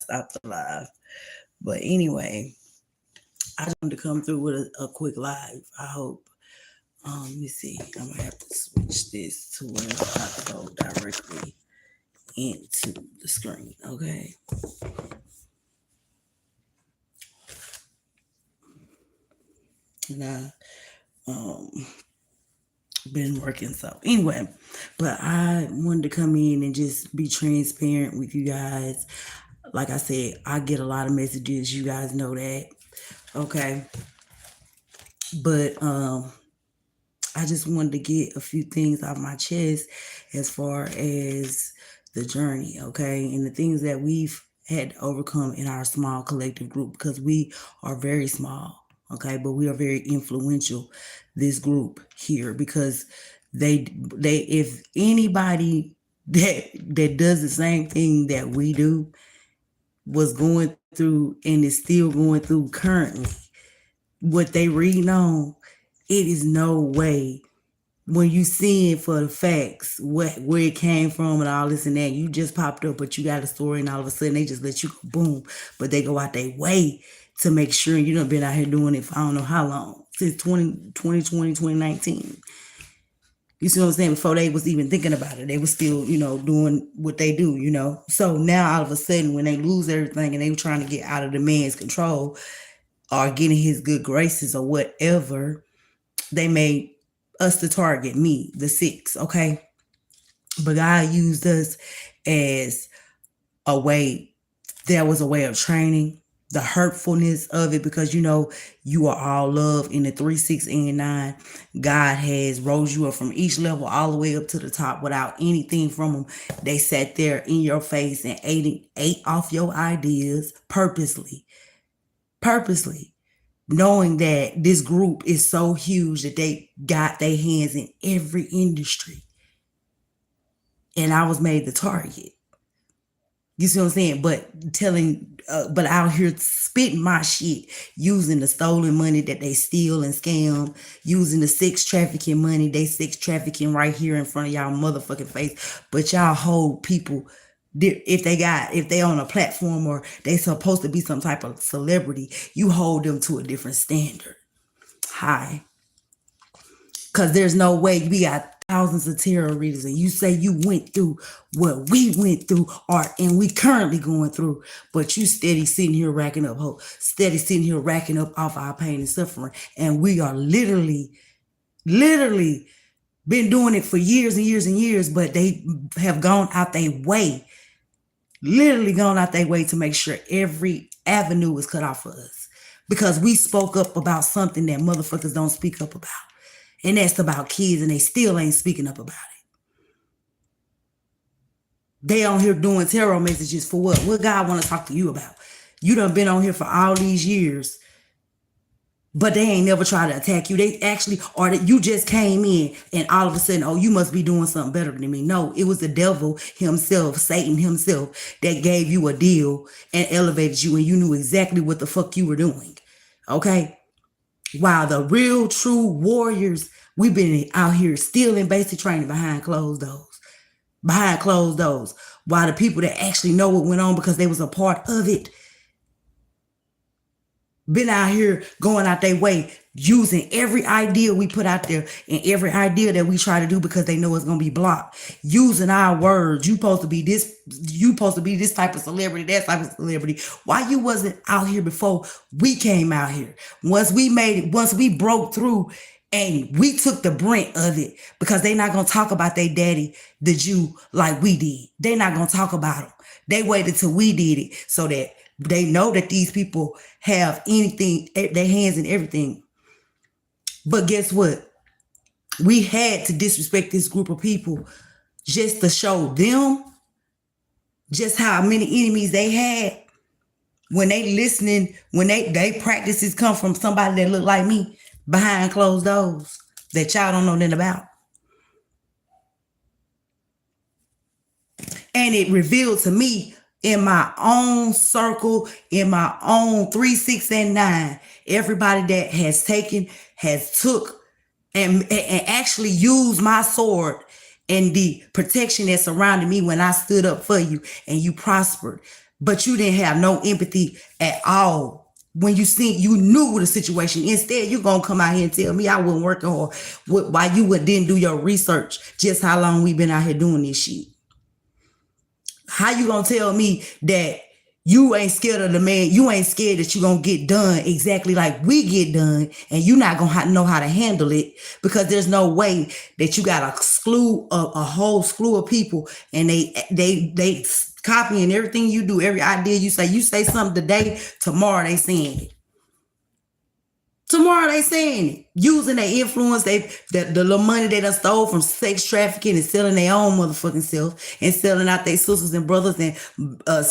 stopped the live. But anyway, I just wanted to come through with a quick live. I hope. Let me see. I'm gonna have to switch this to where I go directly into the screen. Okay. And been working. So anyway, but I wanted to come in and just be transparent with you guys. Like I said, I get a lot of messages. You guys know that. Okay. But I just wanted to get a few things off my chest as far as the journey, okay? And the things that we've had to overcome in our small collective group, because we are very small, okay? But we are very influential, this group here, because they if anybody that does the same thing that we do was going through and is still going through currently what they read on, it is no way when you seeing for the facts where it came from and all this and that. You just popped up, but you got a story, and all of a sudden they just let you go boom. But they go out their way to make sure. You done been out here doing it for I don't know how long, since 2020, 2019. You see what I'm saying? Before they was even thinking about it, they was still, doing what they do, So now all of a sudden when they lose everything and they were trying to get out of the man's control or getting his good graces or whatever, they made us the target, me, the six, okay? But God used us as a way, there was a way of training, the hurtfulness of it, because you are all love in the 3, 6, and 9. God has rose you up from each level all the way up to the top without anything from them. They sat there in your face and ate off your ideas purposely, knowing that this group is so huge that they got their hands in every industry. And I was made the target. You see what I'm saying? But out here spitting my shit, using the stolen money that they steal and scam, using the sex trafficking money, they sex trafficking right here in front of y'all motherfucking face. But y'all hold people, if they on a platform or they supposed to be some type of celebrity, you hold them to a different standard. Hi. Because there's no way we got thousands of tarot readers and you say you went through what we went through and we currently going through, but you steady sitting here racking up hope, steady sitting here racking up off our pain and suffering. And we are literally been doing it for years and years and years, but they have gone out their way, literally gone out their way to make sure every avenue is cut off for us. Because we spoke up about something that motherfuckers don't speak up about. And that's about kids, and they still ain't speaking up about it. They on here doing tarot messages for what? What God want to talk to you about? You done been on here for all these years, but they ain't never tried to attack you. They actually, or that you just came in and all of a sudden, oh, you must be doing something better than me. No, it was the devil himself, Satan himself, that gave you a deal and elevated you, and you knew exactly what the fuck you were doing. Okay? While the real true warriors, we've been out here still in basic training behind closed doors. While the people that actually know what went on because they was a part of it, been out here going out their way, using every idea we put out there and every idea that we try to do because they know it's going to be blocked. Using our words. You supposed to be this type of celebrity, that type of celebrity. Why you wasn't out here before we came out here? Once we broke through and we took the brunt of it, because they not going to talk about their daddy, the Jew, like we did. They not going to talk about him. They waited till we did it so that they know that these people have anything, their hands in everything. But guess what? We had to disrespect this group of people just to show them just how many enemies they had. When they listening, when they practices come from somebody that look like me behind closed doors that y'all don't know nothing about. And it revealed to me in my own circle, in my own 3, 6, and 9, everybody that has took and actually used my sword and the protection that surrounded me when I stood up for you and you prospered but you didn't have no empathy at all. When you knew the situation. Instead, you gonna come out here and tell me I wasn't working hard. Why you didn't do your research? Just how long we been out here doing this shit? How you gonna tell me that you ain't scared of the man? You ain't scared that you gonna get done exactly like we get done, and you not gonna know how to handle it, because there's no way that you got a whole slew of people, and they copying everything you do, every idea you say. You say something today, tomorrow they saying it. Tomorrow they saying it, using their influence, the little money they done stole from sex trafficking and selling their own motherfucking self, and selling out their sisters and brothers, and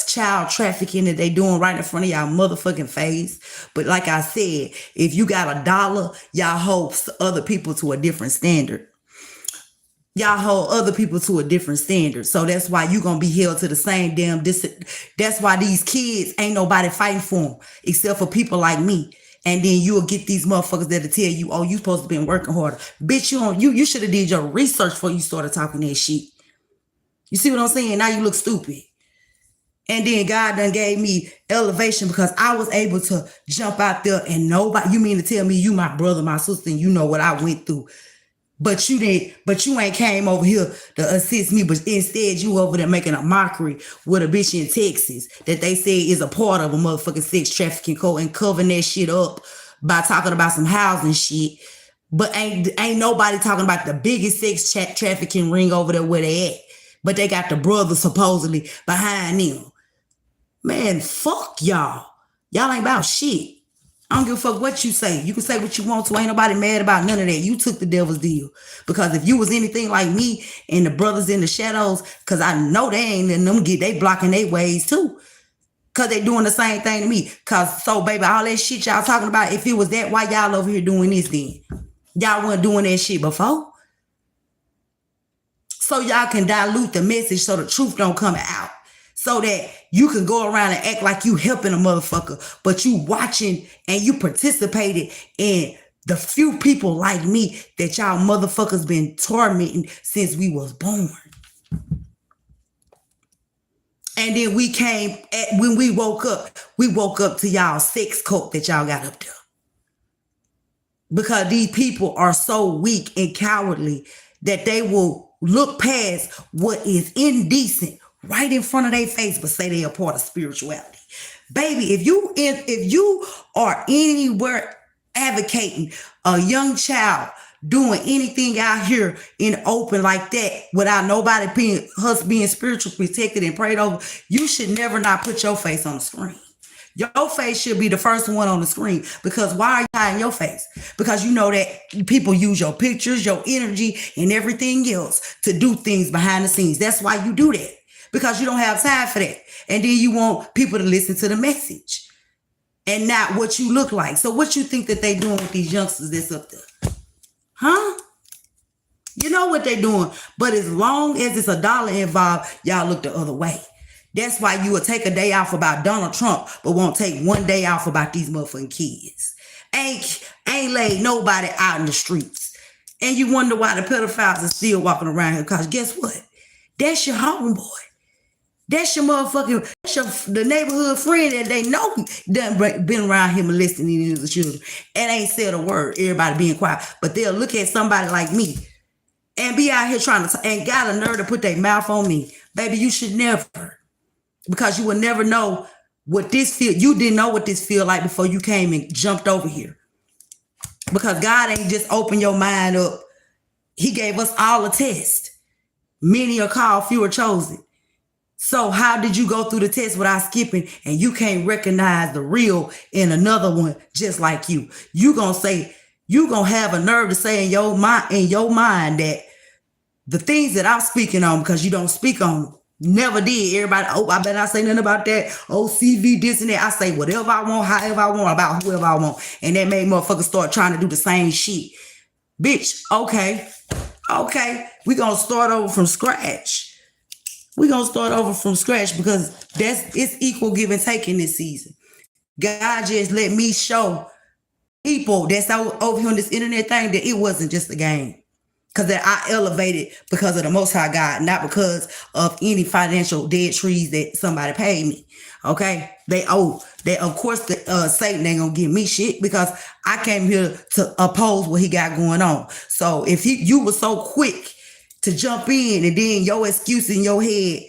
child trafficking that they doing right in front of y'all motherfucking face. But like I said, if you got $1, y'all hold other people to a different standard. Y'all hold other people to a different standard. So that's why you gonna be held to the same damn that's why these kids ain't nobody fighting for them except for people like me. And then you'll get these motherfuckers that'll tell you, oh, you supposed to be working harder. Bitch, you should have did your research before you started talking that shit. You see what I'm saying? Now you look stupid. And then God done gave me elevation because I was able to jump out there, and nobody, you mean to tell me you my brother, my sister, and you know what I went through. But you ain't came over here to assist me, but instead you over there making a mockery with a bitch in Texas that they say is a part of a motherfucking sex trafficking code, and covering that shit up by talking about some housing shit. But ain't nobody talking about the biggest sex trafficking ring over there where they at. But they got the brother supposedly behind them. Man, fuck y'all. Y'all ain't about shit. I don't give a fuck what you say. You can say what you want to. Ain't nobody mad about none of that. You took the devil's deal. Because if you was anything like me and the brothers in the shadows, because I know they ain't in them, they blocking their ways too. Because they doing the same thing to me. Because, so baby, all that shit y'all talking about, if it was that, why y'all over here doing this then? Y'all wasn't doing that shit before. So y'all can dilute the message so the truth don't come out. So that you can go around and act like you helping a motherfucker, but you watching and you participated in the few people like me that y'all motherfuckers been tormenting since we was born. And then when we woke up to y'all sex cult that y'all got up there. Because these people are so weak and cowardly that they will look past what is indecent right in front of their face, but say they are part of spirituality. Baby, if you are anywhere advocating a young child doing anything out here in open like that without nobody being spiritually protected and prayed over, you should never not put your face on the screen. Your face should be the first one on the screen. Because why are you hiding your face? Because you know that people use your pictures, your energy, and everything else to do things behind the scenes. That's why you do that. Because you don't have time for that. And then you want people to listen to the message and not what you look like. So what you think that they doing with these youngsters that's up there? Huh? You know what they doing. But as long as it's $1 involved, y'all look the other way. That's why you will take a day off about Donald Trump, but won't take one day off about these motherfucking kids. Ain't laid nobody out in the streets. And you wonder why the pedophiles are still walking around here. Because guess what? That's your homeboy. That's your motherfucking, the neighborhood friend that they know done been around here molesting these little children and ain't said a word. Everybody being quiet. But they'll look at somebody like me and be out here trying to, and got a nerve to put their mouth on me. Baby, you should never. Because you will never know what this feel. You didn't know what this feel like before you came and jumped over here. Because God ain't just open your mind up. He gave us all a test. Many are called, few are chosen. So how did you go through the test without skipping and you can't recognize the real in another one just like you? You gonna have a nerve to say in your mind that the things that I'm speaking on, because you don't speak on them. Never did. Everybody, I better not say nothing about that. CV, this and that. I say whatever I want, however I want, about whoever I want. And that made motherfuckers start trying to do the same shit. Bitch, okay. We gonna start over from scratch. Because it's equal give and take in this season. God just let me show people that's over here on this internet thing that it wasn't just a game. Because I elevated because of the Most High God, not because of any financial dead trees that somebody paid me. Okay, they of course the Satan ain't gonna give me shit because I came here to oppose what he got going on. So if you were so quick to jump in and then your excuse in your head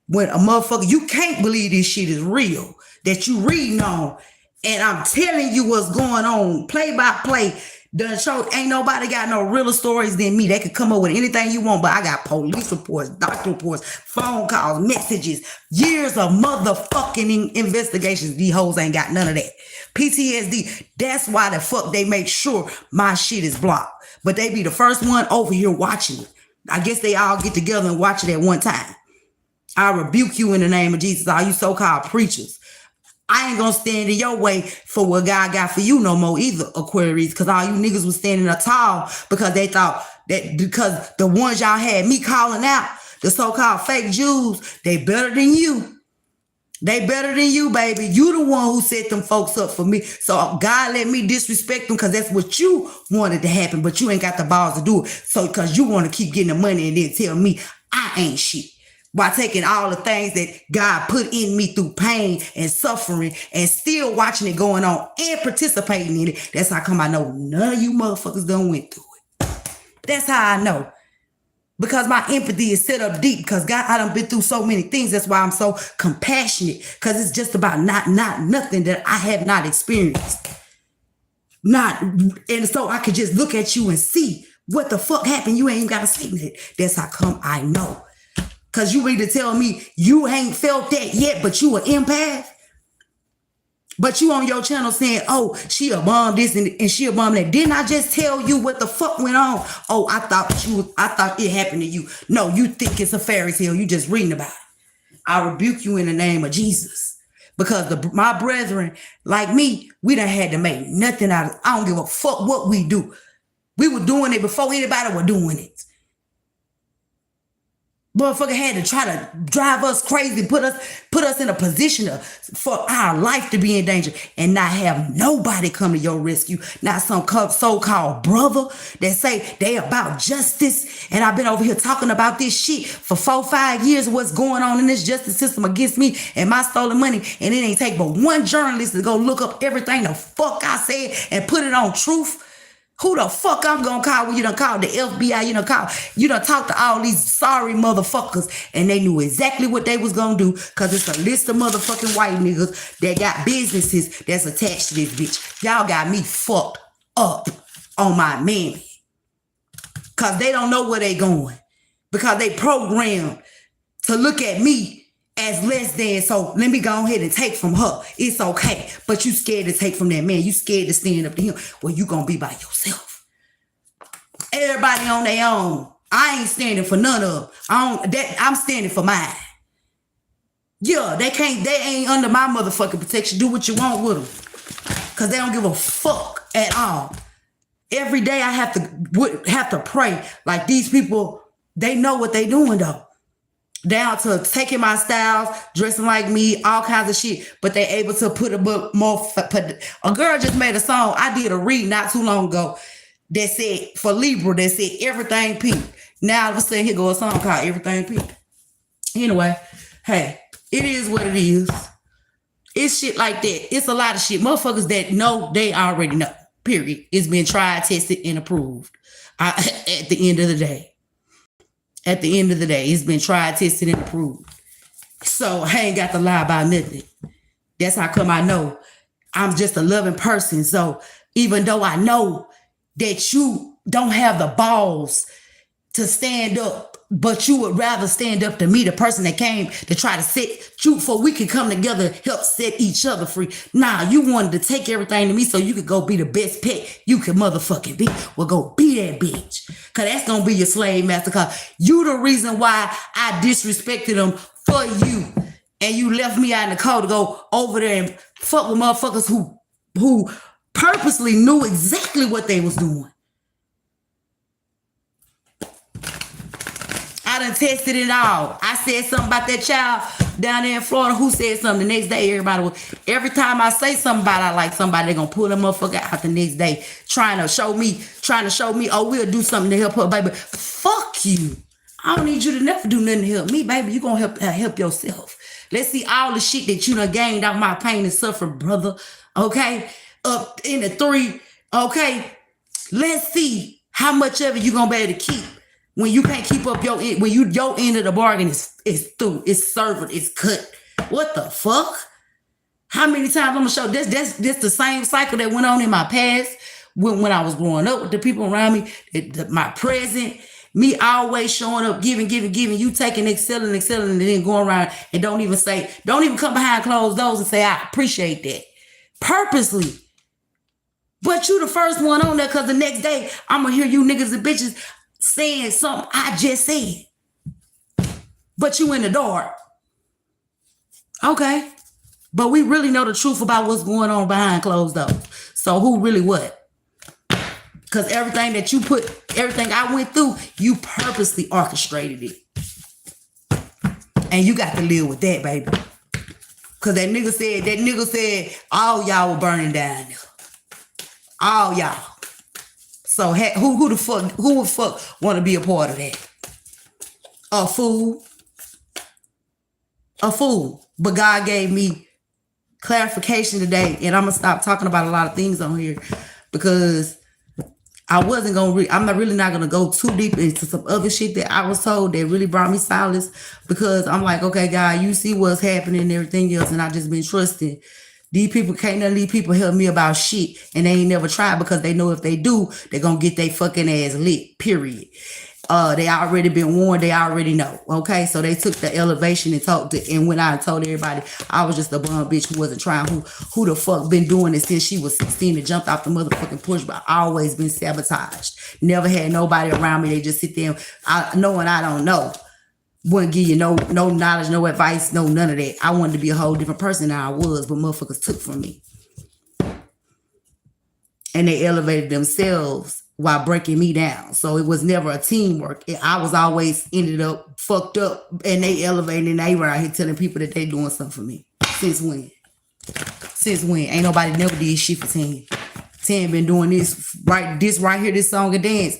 when a motherfucker, you can't believe this shit is real that you reading on, and I'm telling you what's going on, play by play. Done show ain't nobody got no realer stories than me. They could come up with anything you want, but I got police reports, doctor reports, phone calls, messages, years of motherfucking investigations. These hoes ain't got none of that. PTSD. That's why the fuck they make sure my shit is blocked. But they be the first one over here watching it. I guess they all get together and watch it at one time. I rebuke you in the name of Jesus, all you so-called preachers. I ain't gonna stand in your way for what God got for you no more either, Aquarius, because all you niggas was standing up tall because they thought that because the ones y'all had me calling out, the so-called fake Jews, they better than you. They better than you, baby. You the one who set them folks up for me. So God let me disrespect them because that's what you wanted to happen, but you ain't got the balls to do it. So because you want to keep getting the money and then tell me I ain't shit. By taking all the things that God put in me through pain and suffering and still watching it going on and participating in it. That's how come I know none of you motherfuckers done went through it. That's how I know. Because my empathy is set up deep because God, I done been through so many things. That's why I'm so compassionate because it's just about not nothing that I have not experienced. And so I could just look at you and see what the fuck happened. You ain't even got to say that. That's how come I know. Because you either tell me you ain't felt that yet, but you an empath. But you on your channel saying, oh, she a bomb this and she a bomb that. Didn't I just tell you what the fuck went on? Oh, I thought it happened to you. No, you think it's a fairy tale. You just reading about it. I rebuke you in the name of Jesus. Because my brethren, like me, we done had to make nothing out of it. I don't give a fuck what we do. We were doing it before anybody was doing it. Motherfucker had to try to drive us crazy, put us in a position for our life to be in danger and not have nobody come to your rescue. Not some so-called brother that say they about justice. And I've been over here talking about this shit for 4-5 years of what's going on in this justice system against me and my stolen money. And it ain't take but one journalist to go look up everything the fuck I said and put it on truth. Who the fuck I'm gonna call when you done called the FBI? You done talked to all these sorry motherfuckers and they knew exactly what they was gonna do because it's a list of motherfucking white niggas that got businesses that's attached to this bitch. Y'all got me fucked up on my mammy because they don't know where they going because they programmed to look at me as less than, so let me go ahead and take from her. It's okay. But you scared to take from that man. You scared to stand up to him. Well, you gonna be by yourself. Everybody on their own. I ain't standing for none of them. I'm standing for mine. Yeah, they ain't under my motherfucking protection. Do what you want with them. Because they don't give a fuck at all. Every day I have to pray. Like these people, they know what they doing though. Down to taking my styles, dressing like me, all kinds of shit. But they able to put a book more. A girl just made a song. I did a read not too long ago that said, for Libra, that said everything pink. Now all of a sudden here go a song called Everything Pink. Anyway, hey, it is what it is. It's shit like that. It's a lot of shit. Motherfuckers that know, they already know. Period. It's been tried, tested, and approved. At the end of the day. At the end of the day, it's been tried, tested, and approved. So I ain't got to lie about nothing. That's how come I know I'm just a loving person. So even though I know that you don't have the balls to stand up, but you would rather stand up to me, the person that came to try to set you for we could come together, help set each other free. Nah, you wanted to take everything to me so you could go be the best pet you could motherfucking be. Well, go be that bitch. Cause that's gonna be your slave master. Cause you the reason why I disrespected them for you. And you left me out in the cold to go over there and fuck with motherfuckers who purposely knew exactly what they was doing. I done tested it all. I said something about that child down there in Florida who said something. The next day, every time I say something about I like somebody, they're gonna pull them motherfucker out the next day, trying to show me, oh, we'll do something to help her, baby. Fuck you. I don't need you to never do nothing to help me, baby. You gonna help yourself. Let's see all the shit that you done gained off my pain and suffering, brother. Okay? Up in the 3. Okay? Let's see how much of it you gonna be able to keep when you can't keep up your end, your end of the bargain is through, it's served, it's cut. What the fuck? How many times I'm gonna show this the same cycle that went on in my past when I was growing up with the people around me, my present, me always showing up, giving, you taking, excelling, and then going around and don't even come behind closed doors and say, I appreciate that. Purposely. But you the first one on there because the next day I'm gonna hear you niggas and bitches saying something I just said. But you in the dark. Okay. But we really know the truth about what's going on behind closed doors. So who really what? Because everything I went through, you purposely orchestrated it. And you got to live with that, baby. Because that nigga said, all y'all were burning down there. All y'all. So who the fuck want to be a part of that? A fool. But God gave me clarification today, and I'm gonna stop talking about a lot of things on here because I'm really not gonna go too deep into some other shit that I was told that really brought me solace, because I'm like, okay, God, you see what's happening and everything else, and I just been trusting. Can't none of these people help me about shit, and they ain't never tried because they know if they do, they're gonna get their fucking ass lit, period. They already been warned, they already know. Okay, so they took the elevation and went out and told everybody I was just a bum bitch who wasn't trying, who the fuck been doing it since she was 16 and jumped off the motherfucking porch, but I always been sabotaged. Never had nobody around me. They just sit there knowing I don't know. Wouldn't give you no knowledge, no advice, no none of that. I wanted to be a whole different person than I was, but motherfuckers took from me. And they elevated themselves while breaking me down. So it was never a teamwork. I was always ended up fucked up, and they elevated, and they were out here telling people that they doing something for me. Since when? Ain't nobody never did shit for 10. 10 been doing this right here, this song and dance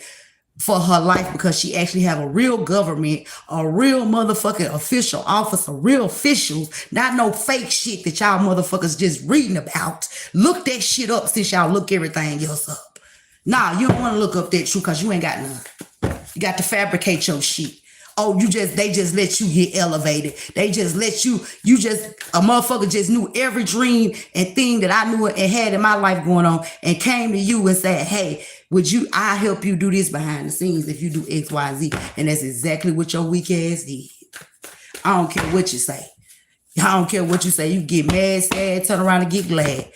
for her life, because she actually have a real government, a real motherfucking official officer, real officials, not no fake shit that y'all motherfuckers just reading about. Look that shit up since y'all look everything else up. Nah, you don't want to look up that truth because you ain't got none. You got to fabricate your shit. Oh, they just let you get elevated. They just let a motherfucker just knew every dream and thing that I knew and had in my life going on, and came to you and said, hey, I help you do this behind the scenes if you do X, Y, and Z. And that's exactly what your weak ass did. I don't care what you say. I don't care what you say. You get mad, sad, turn around and get glad.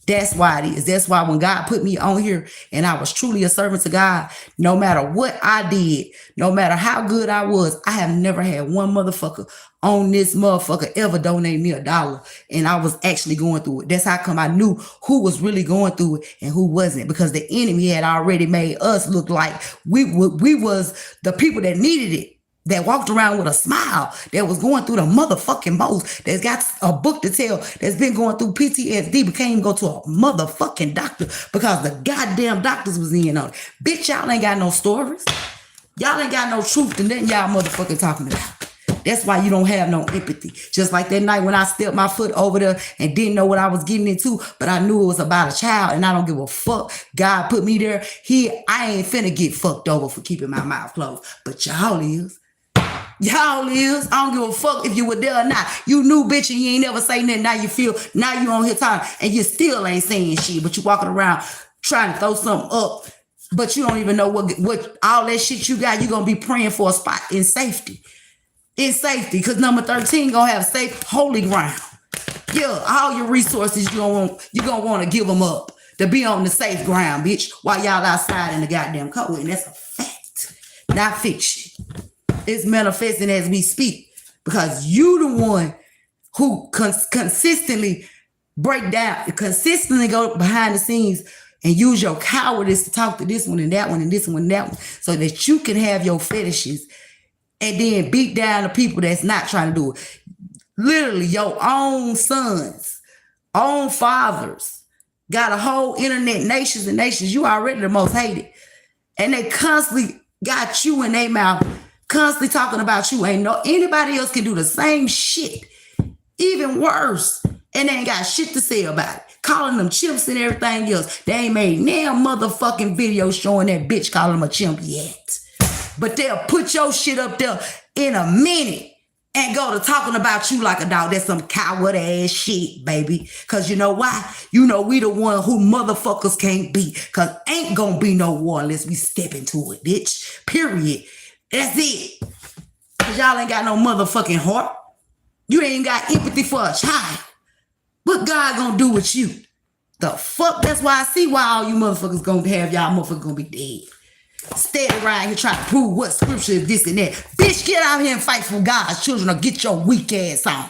That's why it is. That's why when God put me on here and I was truly a servant to God, no matter what I did, no matter how good I was, I have never had one motherfucker on this motherfucker ever donate me $1. And I was actually going through it. That's how come I knew who was really going through it and who wasn't, because the enemy had already made us look like we was the people that needed it. That walked around with a smile, that was going through the motherfucking most, that's got a book to tell, that's been going through PTSD, but can't even go to a motherfucking doctor because the goddamn doctors was in on it. Bitch, y'all ain't got no stories. Y'all ain't got no truth to nothing y'all motherfucking talking about. That's why you don't have no empathy. Just like that night when I stepped my foot over there and didn't know what I was getting into, but I knew it was about a child and I don't give a fuck. God put me there. I ain't finna get fucked over for keeping my mouth closed, but y'all is. Y'all is. I don't give a fuck if you were there or not. You knew, bitch, and you ain't never say nothing. Now you on here talking and you still ain't saying shit, but you walking around trying to throw something up, but you don't even know what all that shit you got. You gonna be praying for a spot in safety. Because number 13 gonna have safe holy ground. Yeah, all your resources you gonna want to give them up to be on the safe ground, bitch, while y'all outside in the goddamn cold. And that's a fact, not fiction. It's manifesting as we speak, because you the one who consistently break down, consistently go behind the scenes and use your cowardice to talk to this one and that one and this one and that one, so that you can have your fetishes and then beat down the people that's not trying to do it. Literally, your own sons, own fathers, got a whole internet, nations and nations. You already the most hated. And they constantly got you in their mouth, constantly talking about you. Ain't no anybody else can do the same shit, even worse. And they ain't got shit to say about it. Calling them chimps and everything else. They ain't made damn motherfucking video showing that bitch calling them a chimp yet. But they'll put your shit up there in a minute and go to talking about you like a dog. That's some coward ass shit, baby. Cause you know why? You know we the one who motherfuckers can't beat. Cause ain't gonna be no war unless we step into it, bitch. Period. That's it. Cause y'all ain't got no motherfucking heart. You ain't got empathy for a child. What God gonna do with you? The fuck? That's why I see why all you motherfuckers gonna have y'all motherfuckers gonna be dead. Stay around here trying to prove what scripture is this and that. Bitch, get out here and fight for God's children or get your weak ass on.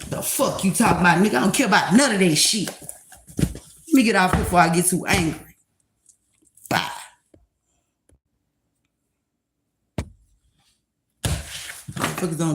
The fuck you talking about, nigga? I don't care about none of that shit. Let me get off before I get too angry. Bye. Motherfuckers don't